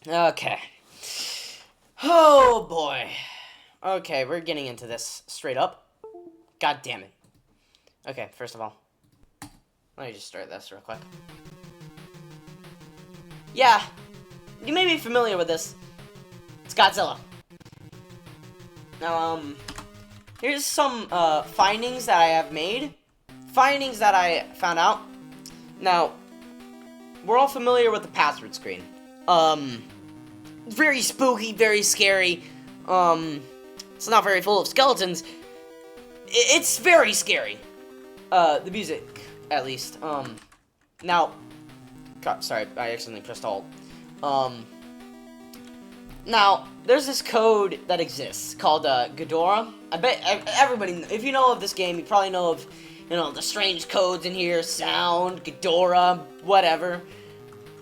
Okay. Oh boy. Okay, we're getting into this straight up. God damn it. Okay, first of all, let me just start this real quick. Yeah, you may be familiar with this. It's Godzilla. Now, here's some findings that I have made. Findings that I found out. Now, we're all familiar with the password screen. Very spooky, very scary. It's not very full of skeletons. It's very scary. The music, at least. Now, God, sorry, I accidentally pressed Alt. Now, there's this code that exists called Ghidorah. I bet everybody, if you know of this game, you probably know of, the strange codes in here. Sound, Ghidorah, whatever.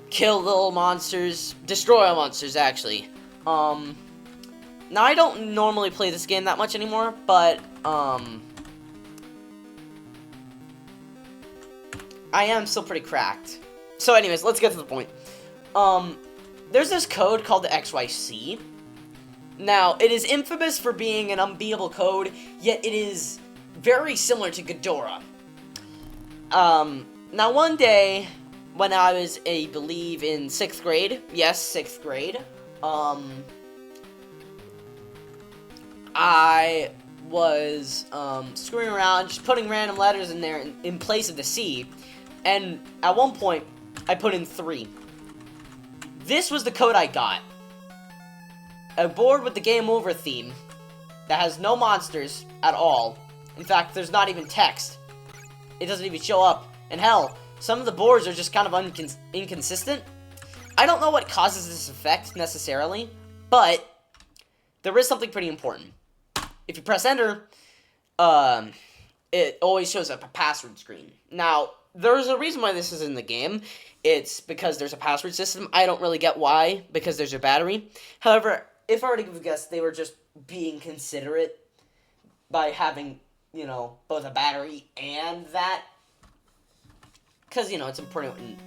Kill little monsters, destroy monsters, actually. Now I don't normally play this game that much anymore, but, I am still pretty cracked. So anyways, let's get to the point. There's this code called the XYC. Now, it is infamous for being an unbeatable code, yet it is very similar to Ghidorah. Now one day, when I was, I believe, in 6th grade, yes, 6th grade, I was, screwing around, just putting random letters in there in place of the C, and at one point, I put in 3. This was the code I got. A board with the Game Over theme that has no monsters at all. In fact, there's not even text. It doesn't even show up. And hell, some of the boards are just kind of inconsistent. I don't know what causes this effect necessarily, but there is something pretty important. If you press enter, it always shows up a password screen. Now, there's a reason why this is in the game. It's because there's a password system. I don't really get why, because there's a battery. However, if I were to give a guess, they were just being considerate by having, both a battery and that. Because, it's important.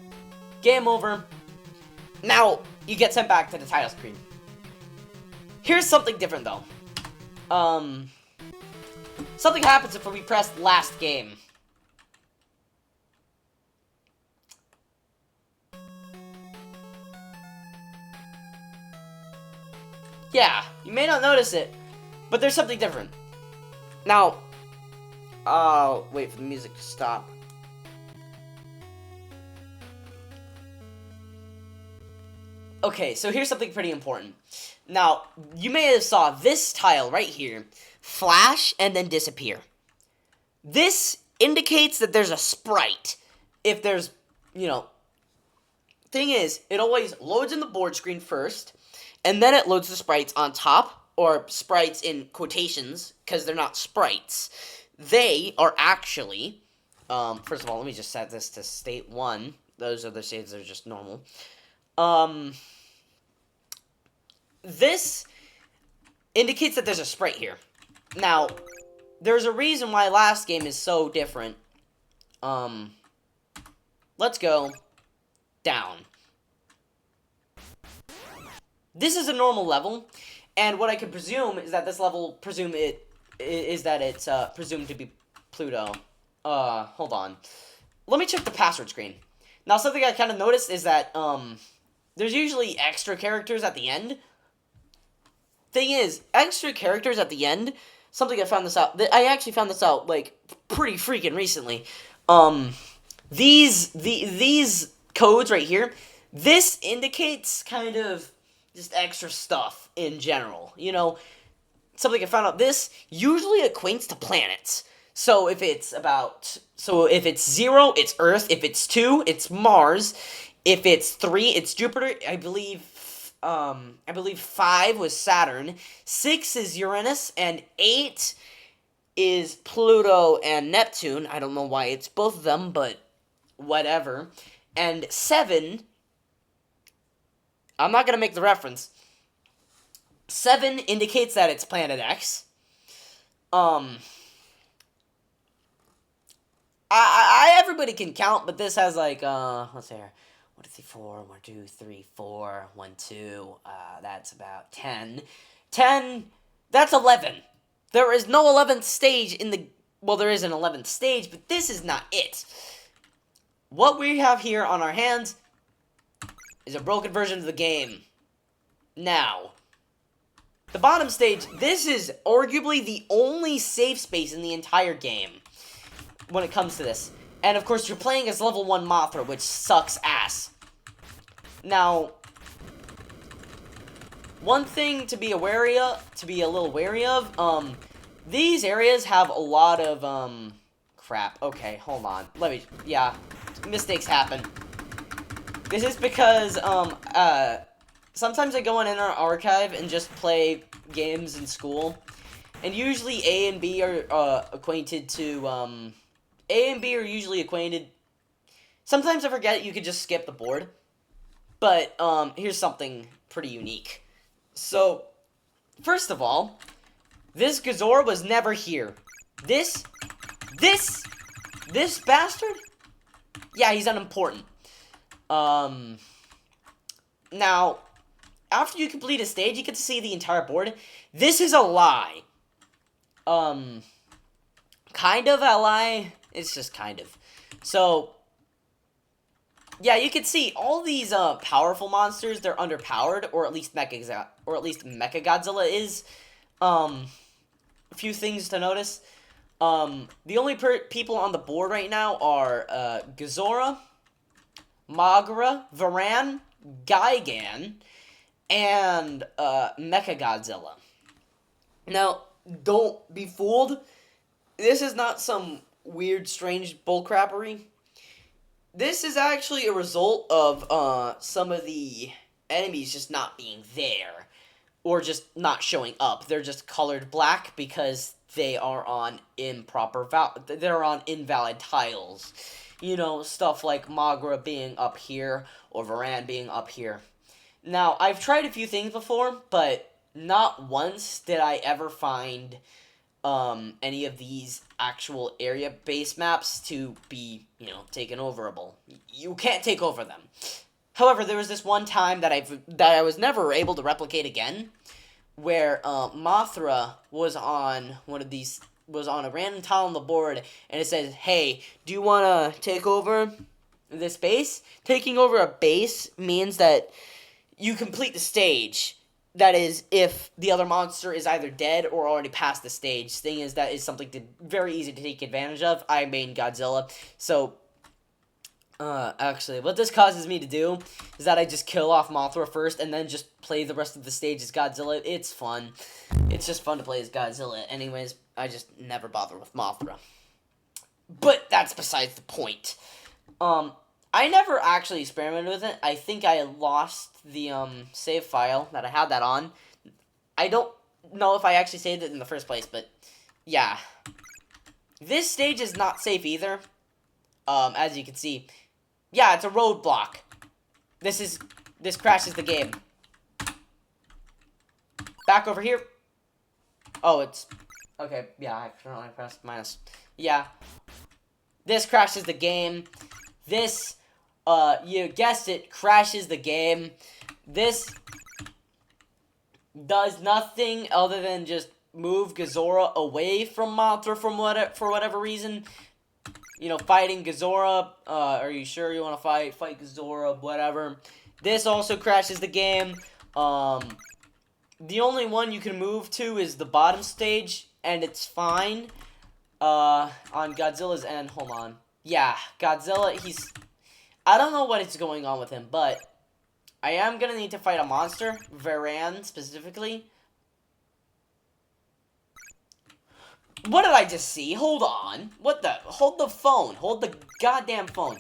Game over. Now, you get sent back to the title screen. Here's something different, though. Something happens if we press last game. Yeah, you may not notice it, but there's something different. Now, I'll wait for the music to stop. Okay, so here's something pretty important. Now, you may have saw this tile right here flash and then disappear. This indicates that there's a sprite. If there's, thing is, it always loads in the board screen first, and then it loads the sprites on top, or sprites in quotations, because they're not sprites. They are actually, first of all, let me just set this to state 1. Those other states are just normal. This indicates that there's a sprite here. Now, there's a reason why last game is so different. Let's go down. This is a normal level, and what I can presume is that this level presumed to be Pluto. Hold on. Let me check the password screen. Now, something I kind of noticed is that, there's usually extra characters at the end. Thing is, extra characters at the end, something I actually found this out, pretty freaking recently. These codes right here, this indicates kind of just extra stuff in general. Something I found out, this usually equates to planets. So if it's 0, it's Earth. If it's 2, it's Mars. If it's 3, it's Jupiter. I believe 5 was Saturn. 6 is Uranus, and 8 is Pluto and Neptune. I don't know why it's both of them, but whatever. And 7, I'm not going to make the reference. 7 indicates that it's Planet X. Everybody can count, but this has let's see here. 1, 2, 3, 4, 1, 2, 3, 4, 1, 2, that's about 10. 10, that's 11. There is no 11th stage in the, well, there is an 11th stage, but this is not it. What we have here on our hands is a broken version of the game. Now, the bottom stage, this is arguably the only safe space in the entire game when it comes to this. And of course, you're playing as level 1 Mothra, which sucks ass. Now, one thing to be wary of, these areas have a lot of, crap. Okay, hold on. Yeah, mistakes happen. This is because, sometimes I go on Inner Archive and just play games in school. And usually A and B are, acquainted to, A and B are usually acquainted. Sometimes I forget you could just skip the board. But, here's something pretty unique. So, first of all, this Godzilla was never here. This bastard? Yeah, he's unimportant. Now, after you complete a stage, you get to see the entire board. This is a lie. Kind of a lie. It's just kind of. So, yeah, you can see all these powerful monsters. They're underpowered, or at least Mechagodzilla is. A few things to notice. The only people on the board right now are Godzilla, Mothra, Varan, Gigan, and Mechagodzilla. Now, don't be fooled. This is not some weird, strange bullcrappery. This is actually a result of some of the enemies just not being there, or just not showing up. They're just colored black because they are on they're on invalid tiles. You know, stuff like Mothra being up here, or Varan being up here. Now, I've tried a few things before, but not once did I ever find any of these actual area base maps to be, taken overable. You can't take over them. However, there was this one time that I was never able to replicate again, where Mothra was on a random tile on the board, and it says, "Hey, do you want to take over this base?" Taking over a base means that you complete the stage. That is, if the other monster is either dead or already past the stage. Thing is, that is something very easy to take advantage of. I main Godzilla, so actually, what this causes me to do is that I just kill off Mothra first, and then just play the rest of the stage as Godzilla. It's fun. It's just fun to play as Godzilla. Anyways, I just never bother with Mothra. But that's besides the point. I never actually experimented with it. I think I lost the save file that I had that on. I don't know if I actually saved it in the first place, but yeah. This stage is not safe either. As you can see. Yeah, it's a roadblock. This crashes the game. Back over here. Oh, it's... Okay, yeah, I currently pressed minus. Yeah. This crashes the game. This, you guessed it, crashes the game. This does nothing other than just move Godzilla away from Mothra for whatever reason. Fighting Godzilla, are you sure you want to fight Godzilla, whatever. This also crashes the game. The only one you can move to is the bottom stage, and it's fine. On Godzilla's end, hold on. Yeah, Godzilla, I don't know what is going on with him, but I am gonna need to fight a monster, Varan specifically. What did I just see? Hold on. Hold the phone. Hold the goddamn phone.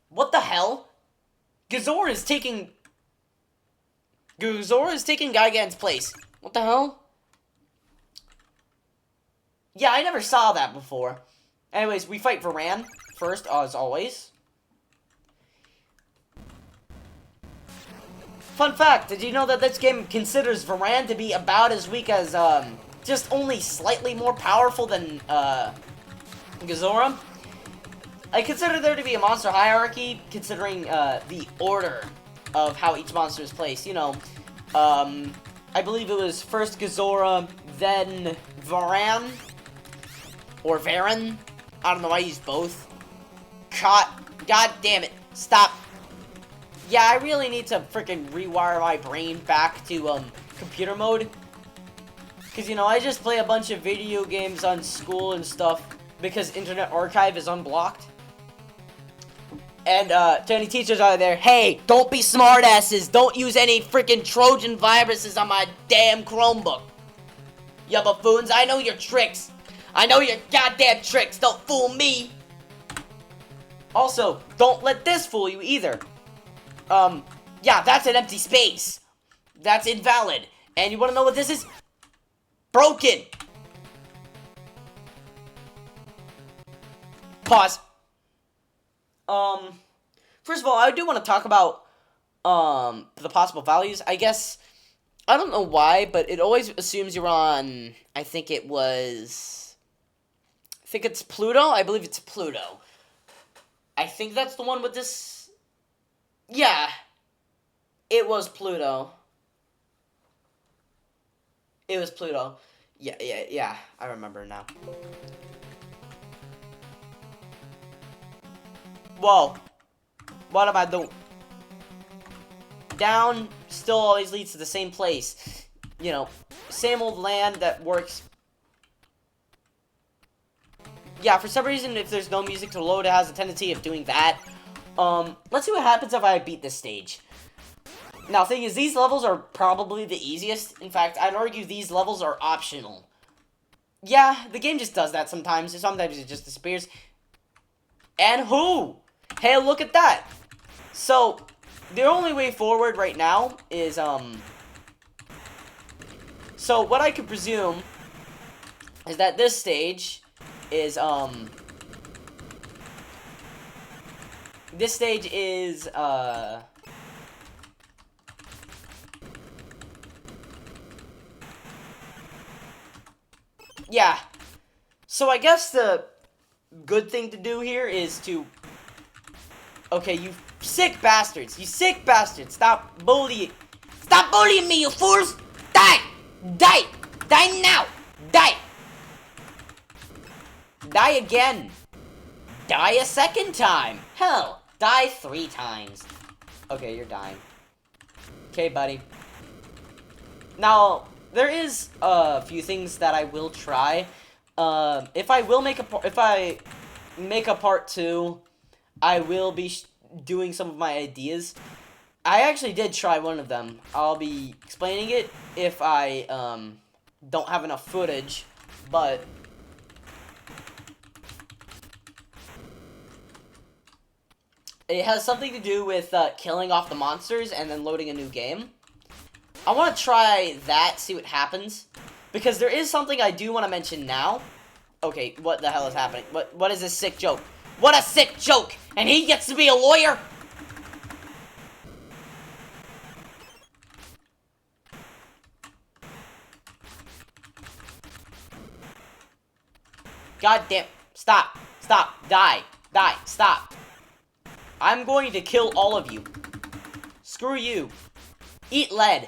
What the hell? Godzilla is taking Gigan's place. What the hell? Yeah, I never saw that before. Anyways, we fight Varan first, as always. Fun fact, did you know that this game considers Varan to be about as weak as, just only slightly more powerful than, Godzilla? I consider there to be a monster hierarchy, considering the order of how each monster is placed. You know, I believe it was first Gazora, then Varan, or Varan. I don't know, I use both. God damn it, stop. Yeah, I really need to freaking rewire my brain back to, computer mode. Because, you know, I just play a bunch of video games on school and stuff because Internet Archive is unblocked. And, to any teachers out there, hey, don't be smartasses. Don't use any freaking Trojan viruses on my damn Chromebook. Ya buffoons, I know your tricks. I know your goddamn tricks. Don't fool me. Also, don't let this fool you either. Yeah, that's an empty space. That's invalid. And you want to know what this is? Broken. Pause. First of all, I do want to talk about, the possible values. I guess, I don't know why, but it always assumes you're on, I think it's Pluto? I believe it's Pluto. I think that's the one with this, yeah. It was Pluto. It was Pluto. Yeah, I remember now. Whoa. What am I doing? Down still always leads to the same place. You know, same old land that works. Yeah, for some reason, if there's no music to load, it has a tendency of doing that. Let's see what happens if I beat this stage. Now, the thing is, these levels are probably the easiest. In fact, I'd argue these levels are optional. Yeah, the game just does that sometimes. Sometimes it just disappears. And who? Hey, look at that. So, the only way forward right now is, so, what I could presume is that this stage is, this stage is, yeah. So I guess the good thing to do here is to... Okay, you sick bastards. You sick bastards. Stop bullying. Stop bullying me, you fools! Die! Die! Die now! Die! Die again. Die a second time. Hell, die 3 times. Okay, you're dying. Okay, buddy. Now... There is a few things that I will try. If I make a part 2, I will be doing some of my ideas. I actually did try one of them. I'll be explaining it if I don't have enough footage, but it has something to do with killing off the monsters and then loading a new game. I want to try that, see what happens. Because there is something I do want to mention now. Okay, what the hell is happening? What is this sick joke? What a sick joke! And he gets to be a lawyer? God damn. Stop. Stop. Die. Die. Stop. I'm going to kill all of you. Screw you. Eat lead.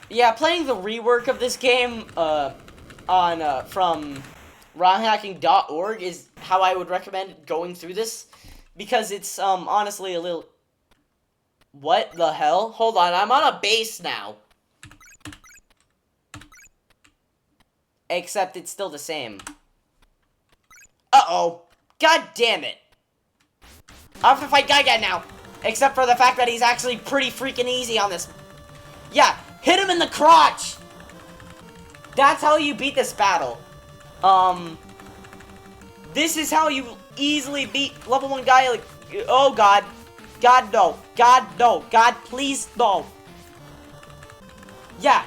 Yeah, playing the rework of this game from romhacking.org is how I would recommend going through this, because it's honestly a little... What the hell? Hold on, I'm on a base now. Except it's still the same. Uh-oh. God damn it. I have to fight Giga now. Except for the fact that he's actually pretty freaking easy on this. Yeah. Hit him in the crotch! That's how you beat this battle. This is how you easily beat level 1 guy, like, oh god. God, no. God, no. God, please, no. Yeah.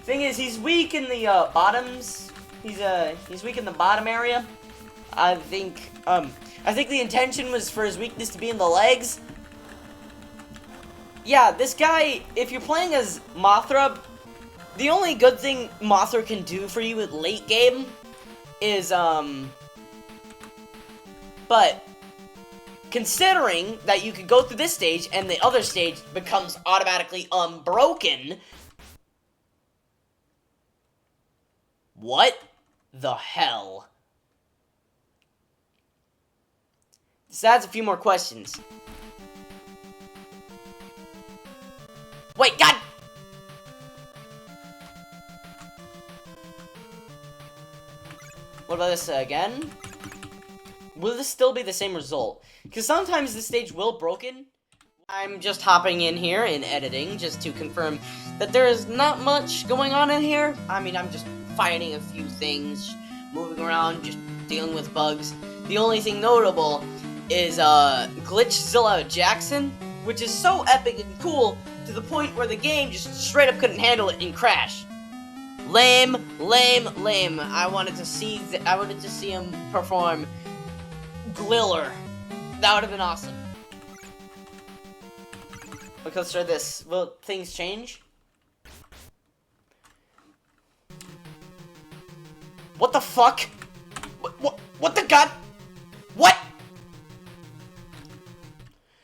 Thing is, he's weak in the, bottoms. He's weak in the bottom area. I think the intention was for his weakness to be in the legs. Yeah, this guy, if you're playing as Mothra, The only good thing Mothra can do for you at late game is, but considering that you could go through this stage and the other stage becomes automatically unbroken, what the hell? This adds a few more questions. Wait, God! What about this again? Will this still be the same result? Because sometimes the stage will broken. I'm just hopping in here in editing just to confirm that there is not much going on in here. I mean, I'm just fighting a few things, moving around, just dealing with bugs. The only thing notable is Glitchzilla Jackson, which is so epic and cool to the point where the game just straight up couldn't handle it and crashed. Lame, lame, lame. I wanted to see him perform Gliller. That would have been awesome. Okay, let's try this. Will things change? What the fuck? What the god? What?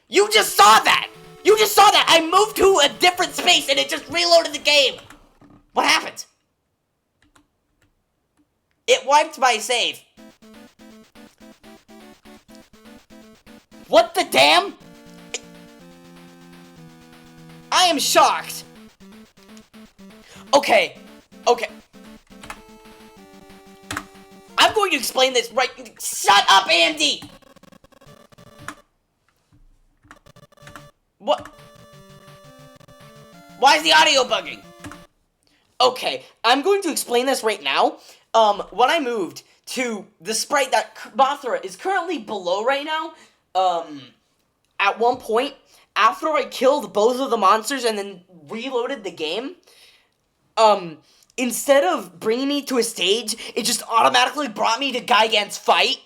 You just saw that! You just saw that! I moved to a different space and it just reloaded the game! What happened? It wiped my save. What the damn? I am shocked. Okay. I'm going to explain this right. Shut up, Andy! What? Why is the audio bugging? Okay, I'm going to explain this right now. When I moved to the sprite that Mothra is currently below right now, at one point, after I killed both of the monsters and then reloaded the game, instead of bringing me to a stage, it just automatically brought me to Gigan's fight.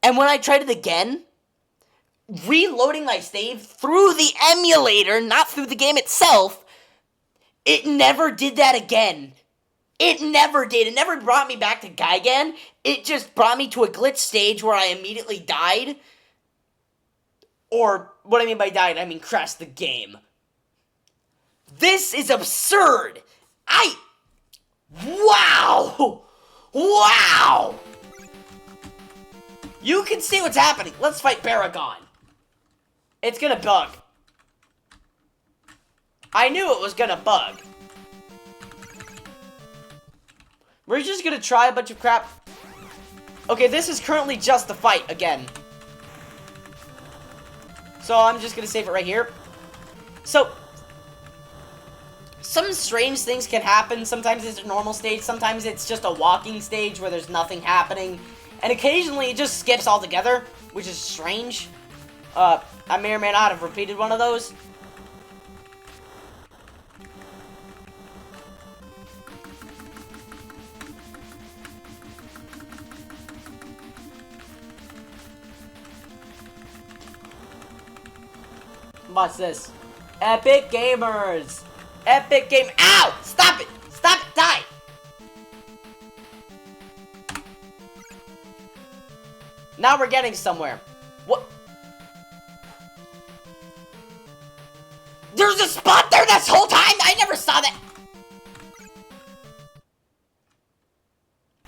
And when I tried it again, reloading my save through the emulator, not through the game itself, it never did that again. It never did. It never brought me back to Gigan. It just brought me to a glitch stage where I immediately died. Or, what I mean by died, I mean crashed the game. This is absurd! Wow! Wow! You can see what's happening. Let's fight Baragon. It's gonna bug. I knew it was gonna bug. We're just gonna try a bunch of crap. Okay, this is currently just the fight again. So I'm just gonna save it right here. So, some strange things can happen. Sometimes it's a normal stage, sometimes it's just a walking stage where there's nothing happening. And occasionally it just skips altogether, which is strange. I may or may not have repeated one of those. Watch this. Epic Gamers! Epic Game- Ow! Stop it! Stop it! Die! Now we're getting somewhere. What? There's a spot there this whole time? I never saw that!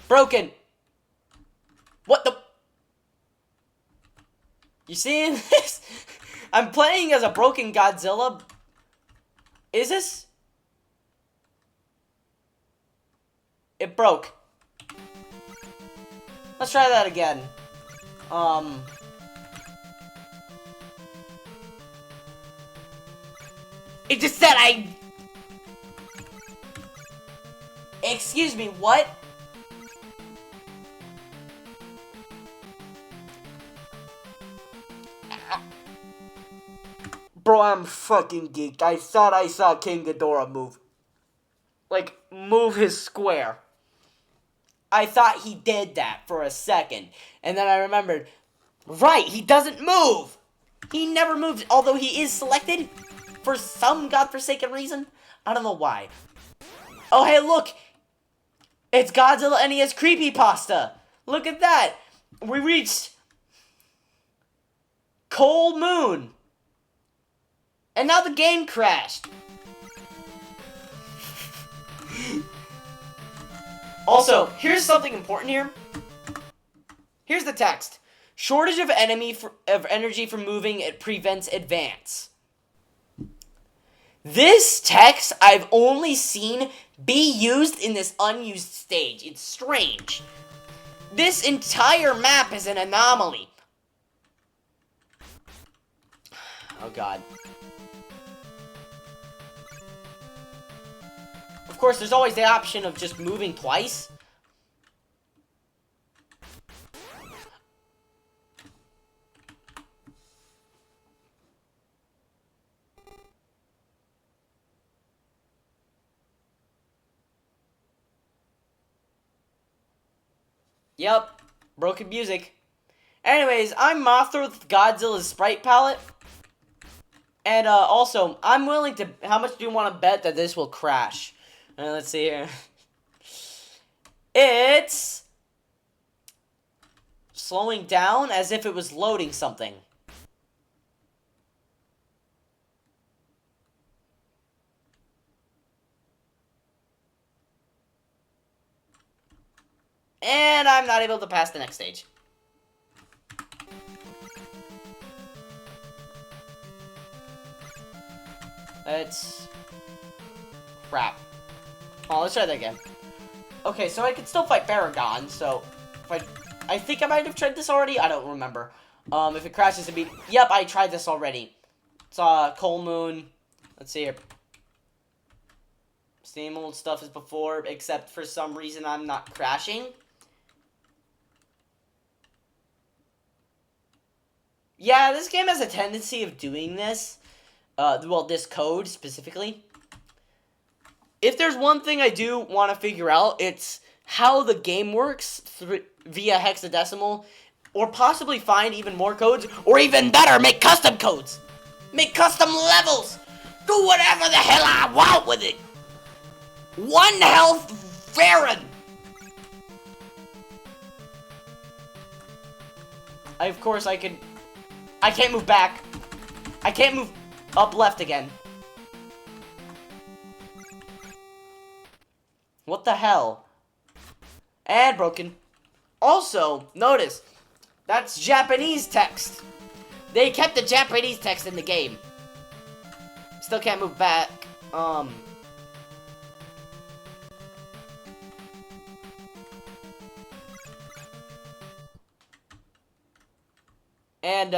Broken. What the? You seeing this? I'm playing as a broken Godzilla. Is this? It broke. Let's try that again. It just said Excuse me, what? Bro, I'm fucking geeked. I thought I saw King Ghidorah move. Like, move his square. I thought he did that for a second. And then I remembered, right, he doesn't move. He never moves, although he is selected for some godforsaken reason. I don't know why. Oh, hey, look! It's Godzilla NES Creepypasta! Look at that! We reached... Cold Moon! And now the game crashed! Also, here's something important here. Here's the text. Shortage of energy from moving, it prevents advance. This text I've only seen be used in this unused stage. It's strange. This entire map is an anomaly. Oh god. Of course, there's always the option of just moving twice. Yep, broken music. Anyways, I'm Mothra with Godzilla's sprite palette. And also, I'm willing to... How much do you want to bet that this will crash? Let's see here. It's... slowing down as if it was loading something. And I'm not able to pass the next stage. It's... crap. Oh, let's try that again. Okay, so I can still fight Baragon, so... if I think I might have tried this already? I don't remember. If it crashes, it'd be... Yep, I tried this already. It's, Cold Moon. Let's see here. Same old stuff as before, except for some reason I'm not crashing. Yeah, this game has a tendency of doing this. Well, this code specifically. If there's one thing I do want to figure out, it's how the game works via hexadecimal, or possibly find even more codes, or even better, make custom codes. Make custom levels. Do whatever the hell I want with it. One health Farron. Of course, I can't move back. I can't move up left again. What the hell? And broken. Also, notice, that's Japanese text. They kept the Japanese text in the game. Still can't move back. And,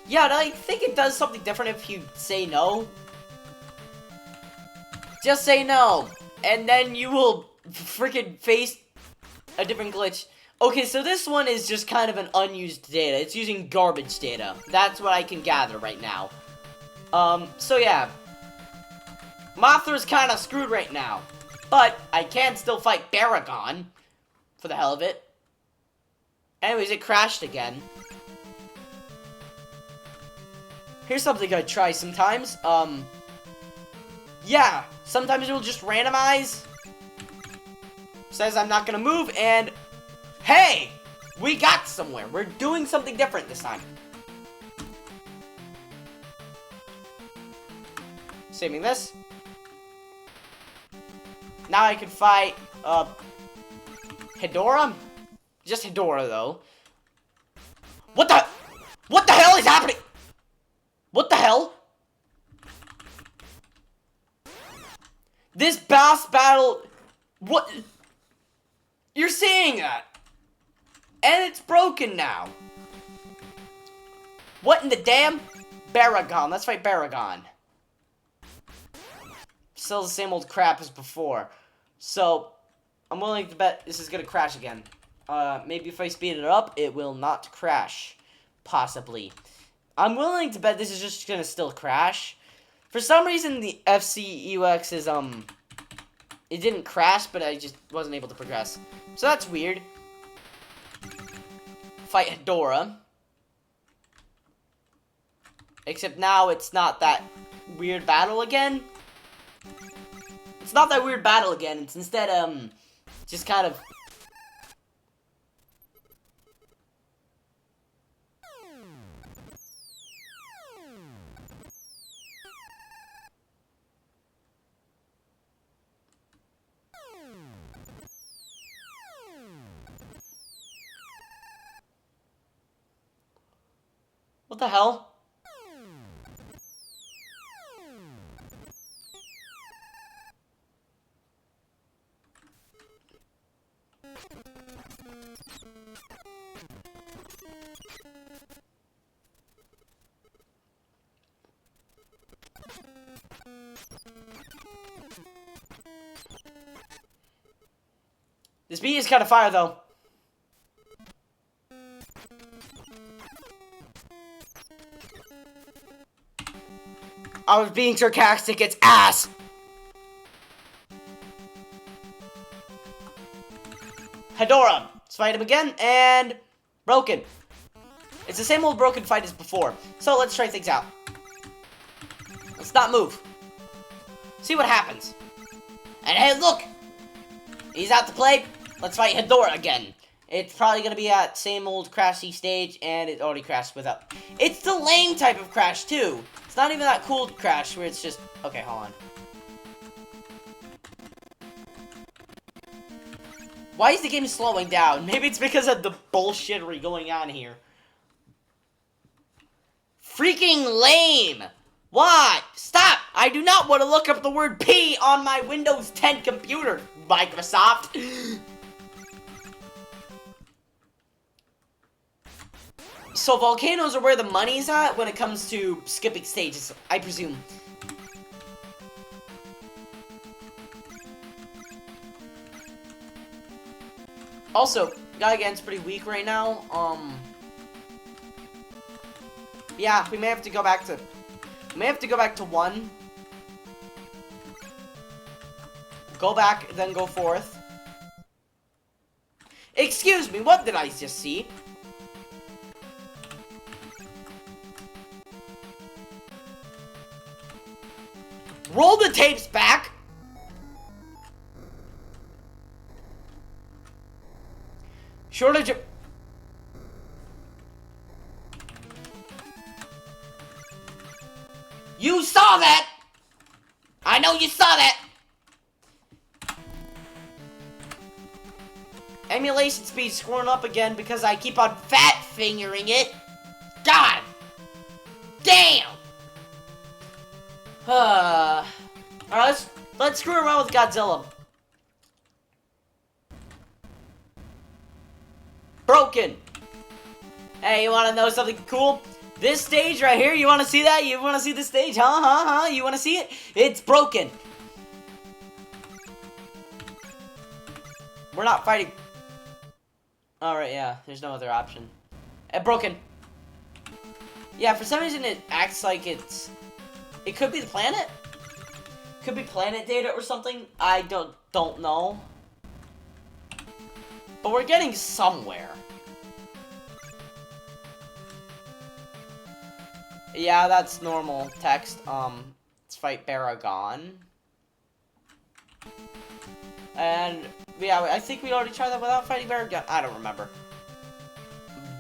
yeah, I think it does something different if you say no. Just say no, and then you will freaking face a different glitch. Okay, so this one is just kind of an unused data. It's using garbage data. That's what I can gather right now. So yeah. Mothra's kind of screwed right now. But I can still fight Baragon. For the hell of it. Anyways, it crashed again. Here's something I try sometimes. Yeah, sometimes it will just randomize. Says I'm not gonna move, and hey, we got somewhere. We're doing something different this time. Saving this. Now I can fight, Hedorah? Just Hedorah, though. What the hell is happening? What the hell? This boss battle... What? You're seeing that? And it's broken now. What in the damn? Baragon. Let's fight Baragon. Still the same old crap as before. So, I'm willing to bet this is gonna crash again. Maybe if I speed it up, it will not crash. Possibly. I'm willing to bet this is just gonna still crash. For some reason, the FCUX is, it didn't crash, but I just wasn't able to progress. So that's weird. Fight Hedorah. Except now it's not that weird battle again. It's not that weird battle again. It's instead, just kind of... What the hell? This bee is kind of fire, though. I was being sarcastic, it's ass! Hedora! Let's fight him again, and... broken. It's the same old broken fight as before, so let's try things out. Let's not move. See what happens. And hey, look! He's out to play. Let's fight Hedora again. It's probably gonna be at same old crashy stage, and it already crashed without... It's the lame type of crash, too. It's not even that cool crash where it's just... Okay, hold on. Why is the game slowing down? Maybe it's because of the bullshittery going on here. Freaking lame! Why? Stop! I do not want to look up the word P on my Windows 10 computer, Microsoft. So volcanoes are where the money's at when it comes to skipping stages, I presume. Also, guy again's pretty weak right now. Yeah, we may have to go back to... We may have to go back to 1. Go back, then go forth. Excuse me, what did I just see? Roll the tapes back! Shortage of... You saw that! I know you saw that! Emulation speed screwing up again because I keep on fat fingering it. God! Damn! Alright, let's screw around with Godzilla. Broken! Hey, you wanna know something cool? This stage right here, you wanna see that? You wanna see the stage? Huh? You wanna see it? It's broken. We're not fighting. Alright, yeah, there's no other option. Broken. Yeah, for some reason it acts like it's... It could be the planet? Could be planet data or something? I don't know. But we're getting somewhere. Yeah, that's normal text. Let's fight Baragon. And, yeah, I think we already tried that without fighting Baragon. I don't remember.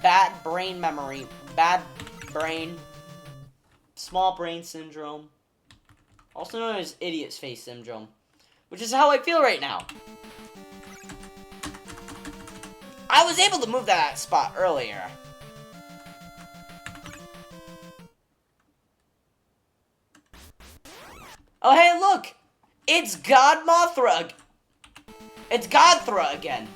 Bad brain memory. Bad brain. Small brain syndrome. Also known as idiot's face syndrome. Which is how I feel right now. I was able to move that spot earlier. Oh, hey, look! It's God Mothra! It's Godthra again.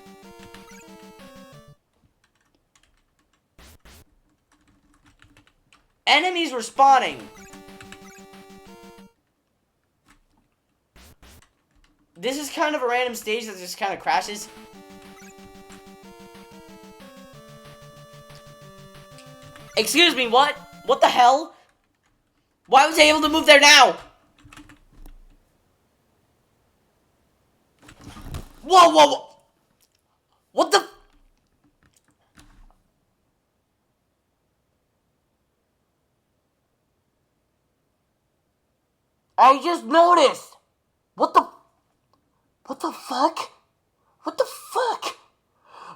Enemies were spawning. This is kind of a random stage that just kind of crashes. Excuse me, what? What the hell? Why was I able to move there now? Whoa! What the? I just noticed. What the? What the fuck? What the fuck?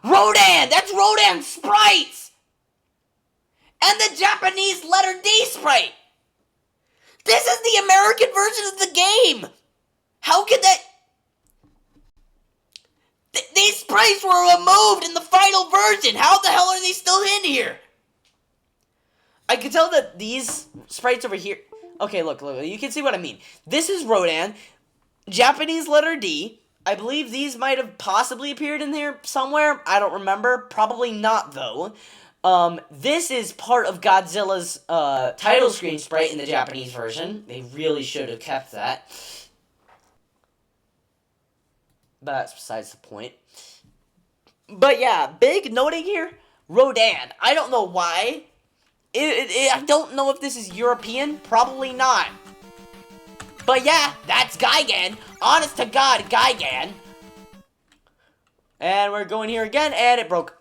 Rodan! That's Rodan sprites! And the Japanese letter D sprite! This is the American version of the game! How could that... These sprites were removed in the final version! How the hell are they still in here? I can tell that these sprites over here... Okay, look, you can see what I mean. This is Rodan, Japanese letter D. I believe these might have possibly appeared in here somewhere. I don't remember. Probably not, though. This is part of Godzilla's title screen sprite in the Japanese version. They really should have kept that. But that's besides the point. But yeah, big noting here, Rodan. I don't know why. I don't know if this is European. Probably not. But yeah, that's Gigan. Honest to God, Gigan. And we're going here again, and it broke.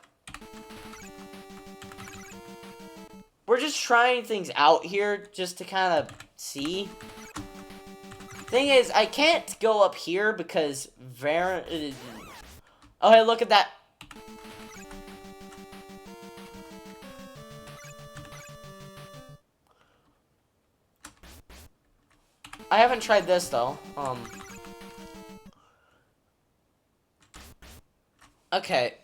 We're just trying things out here, just to kind of see. Thing is, I can't go up here because okay, look at that. I haven't tried this, though. Okay.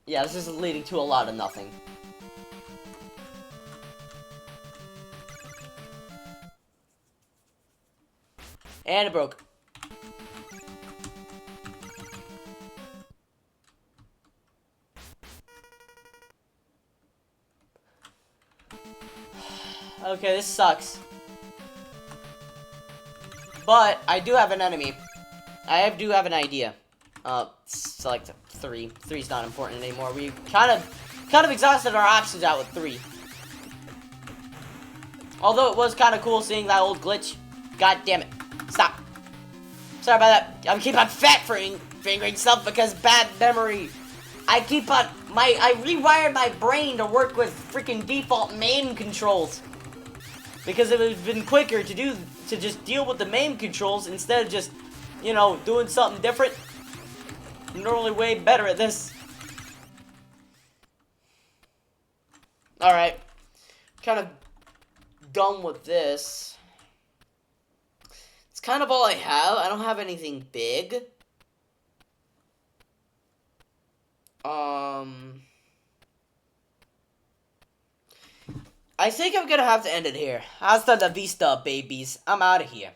Yeah, this is leading to a lot of nothing. And it broke. Okay, this sucks. But I do have an enemy. I do have an idea. Select 3. 3's not important anymore. We kind of exhausted our options out with 3. Although it was kind of cool seeing that old glitch. God damn it. Stop. Sorry about that. I keep on fingering stuff because bad memory. I rewired my brain to work with freaking default MAME controls. Because it would have been quicker to just deal with the MAME controls instead of just, you know, doing something different. I'm normally way better at this. Alright. Kind of done with this. It's kind of all I have. I don't have anything big. I think I'm gonna have to end it here. Hasta la vista, babies. I'm out of here.